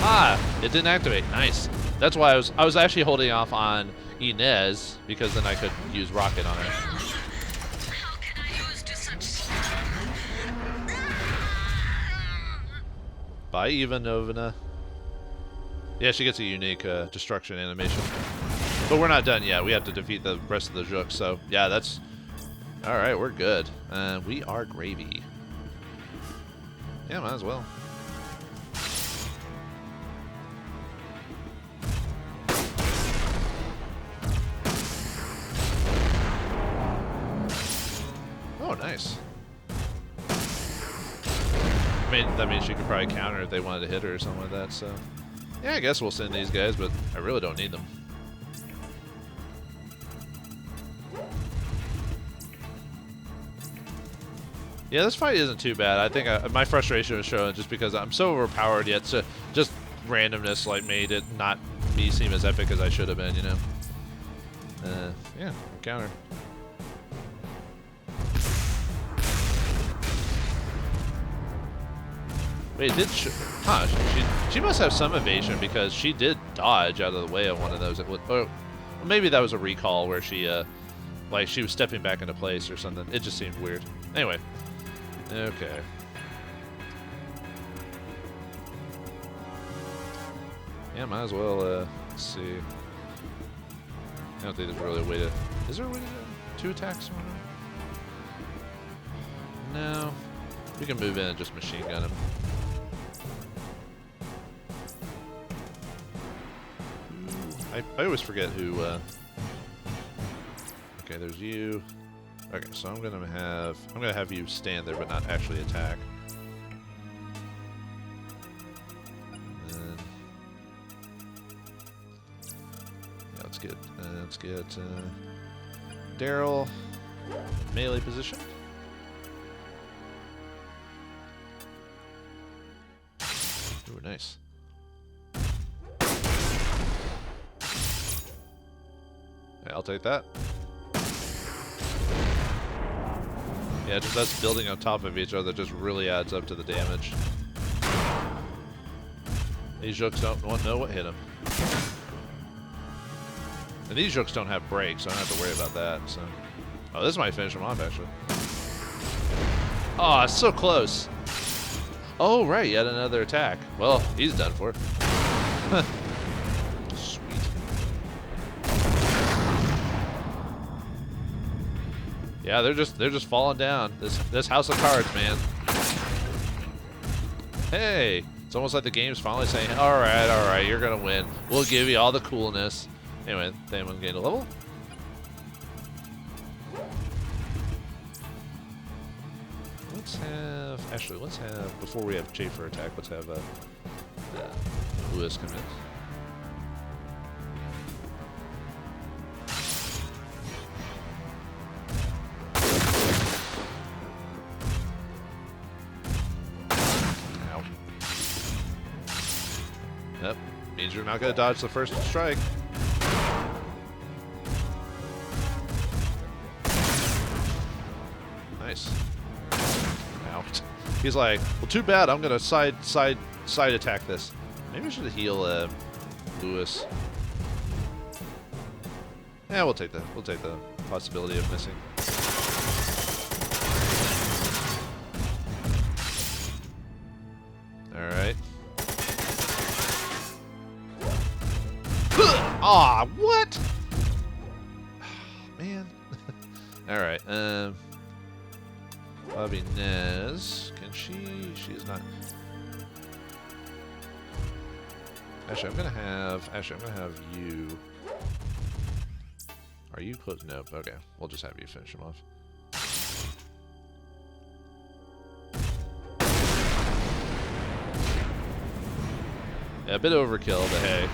Ah, it didn't activate. Nice. That's why I was actually holding off on Inez because then I could use rocket on her. How can I use to such? Bye, Ivanovna. Yeah, she gets a unique destruction animation. But we're not done yet. We have to defeat the rest of the Jooks, so yeah, that's... Alright, we're good. We are gravy. Yeah, might as well. Oh, nice. I mean, that means she could probably counter if they wanted to hit her or something like that, so... Yeah, I guess we'll send these guys, but I really don't need them. Yeah, this fight isn't too bad. I think my frustration was showing just because I'm so overpowered yet, so just randomness like made it not me seem as epic as I should have been, you know? Yeah, counter. Wait, she must have some evasion because she did dodge out of the way of one of those. Or maybe that was a recall where she, like she was stepping back into place or something. It just seemed weird. Anyway, okay. Yeah, might as well. Let's see. I don't think there's really a way to. Is there a way to 2 attacks? No. We can move in and just machine gun him. I always forget who, okay, there's you. Okay, so I'm gonna have you stand there but not actually attack. And then, yeah, let's get Daryl melee position. Ooh, nice. Yeah, I'll take that. Yeah, just us building on top of each other just really adds up to the damage. These jokes don't know what hit them. And these jokes don't have brakes, so I don't have to worry about that. So, oh, this might finish him off, actually. Oh, it's so close. Oh, right, yet another attack. Well, he's done for. Sweet. Yeah, they're just falling down. This house of cards, man. Hey, it's almost like the game's finally saying, all right, you're gonna win. We'll give you all the coolness. Anyway, they haven't gained a level. Let's have, before we have Chafer attack, let's have Lewis come in. Ow. Yep, means you're not going to dodge the first strike. Nice. He's like, well, too bad. I'm gonna side attack this. Maybe I should heal Lewis. Yeah, we'll take the possibility of missing. All right. Ah, what? Man. All right. Bobby Nez, can she? She is not. Actually, I'm gonna have you. Are you close? Nope. Okay, we'll just have you finish him off. Yeah, a bit overkill, but hey.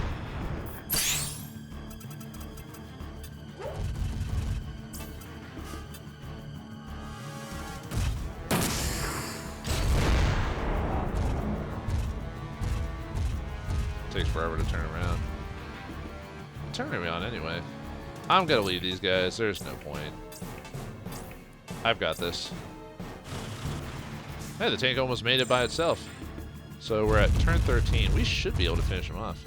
Takes forever to turn around. Turn around anyway. I'm gonna leave these guys. There's no point. I've got this. Hey, the tank almost made it by itself. So we're at turn 13. We should be able to finish him off.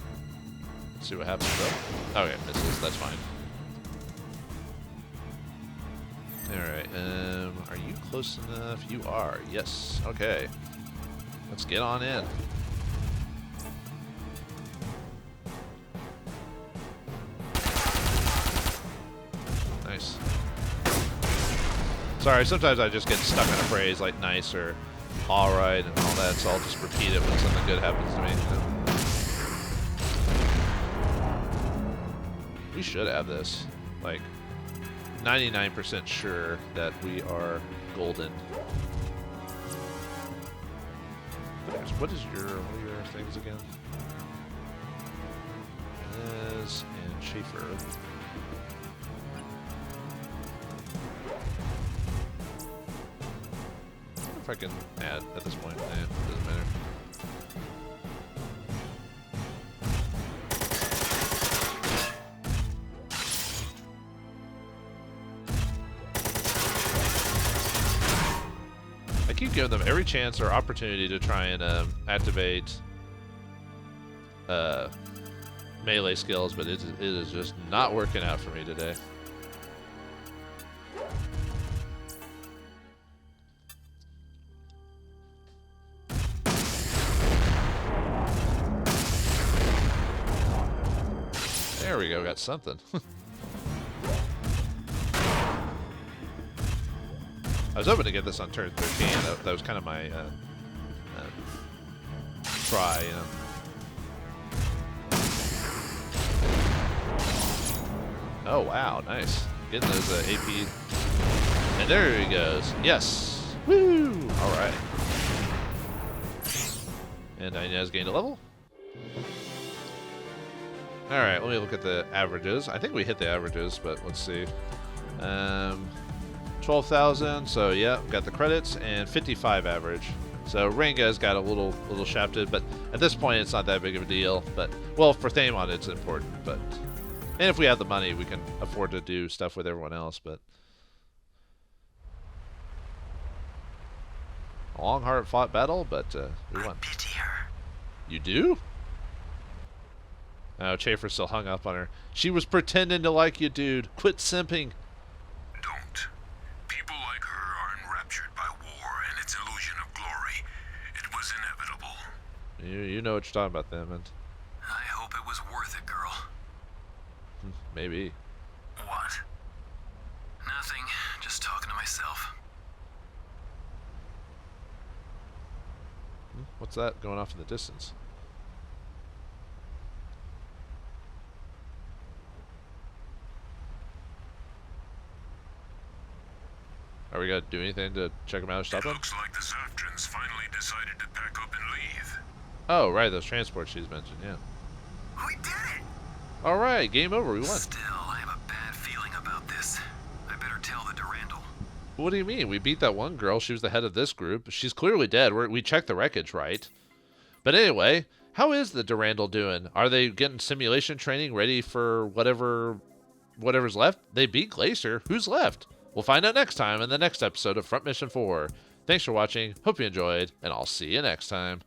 Let's see what happens though. Okay, misses. That's fine. Alright, are you close enough? You are. Yes. Okay. Let's get on in. Nice. Sorry, sometimes I just get stuck on a phrase like nice or alright and all that, so I'll just repeat it when something good happens to me. We should have this. Like, 99% sure that we are golden. What are your things again? Nez and Schaefer. If I can add at this point, it doesn't matter. I keep giving them every chance or opportunity to try and activate melee skills, but it is just not working out for me today. There we go, got something. I was hoping to get this on turn 13. That was kind of my try, you know. Oh wow, nice. Getting those AP. And there he goes. Yes. Woo! All right. And Inez gained a level. All right, let me look at the averages. I think we hit the averages, but let's see. 12,000, so yeah, got the credits, and 55 average. So Renga's got a little shafted, but at this point it's not that big of a deal. But well, for Thamon it's important. But and if we have the money, we can afford to do stuff with everyone else. But a long, hard-fought battle, but we won. I pity her. You do? Oh, Chafer's still hung up on her. She was pretending to like you, dude. Quit simping. Don't. People like her are enraptured by war and its illusion of glory. It was inevitable. You know what you're talking about, then, and I hope it was worth it, girl. maybe. What? Nothing. Just talking to myself. What's that going off in the distance? Are we gonna do anything to check them out or stop them? Looks like the Zaftrans finally decided to pack up and leave. Oh, right, those transports she's mentioned, yeah. We did it! All right, game over, we won. Still, I have a bad feeling about this. I better tell the Durandal. What do you mean? We beat that one girl. She was the head of this group. She's clearly dead. We checked the wreckage, right? But anyway, how is the Durandal doing? Are they getting simulation training ready for whatever's left? They beat Glacier. Who's left? We'll find out next time in the next episode of Front Mission 4. Thanks for watching. Hope you enjoyed, and I'll see you next time.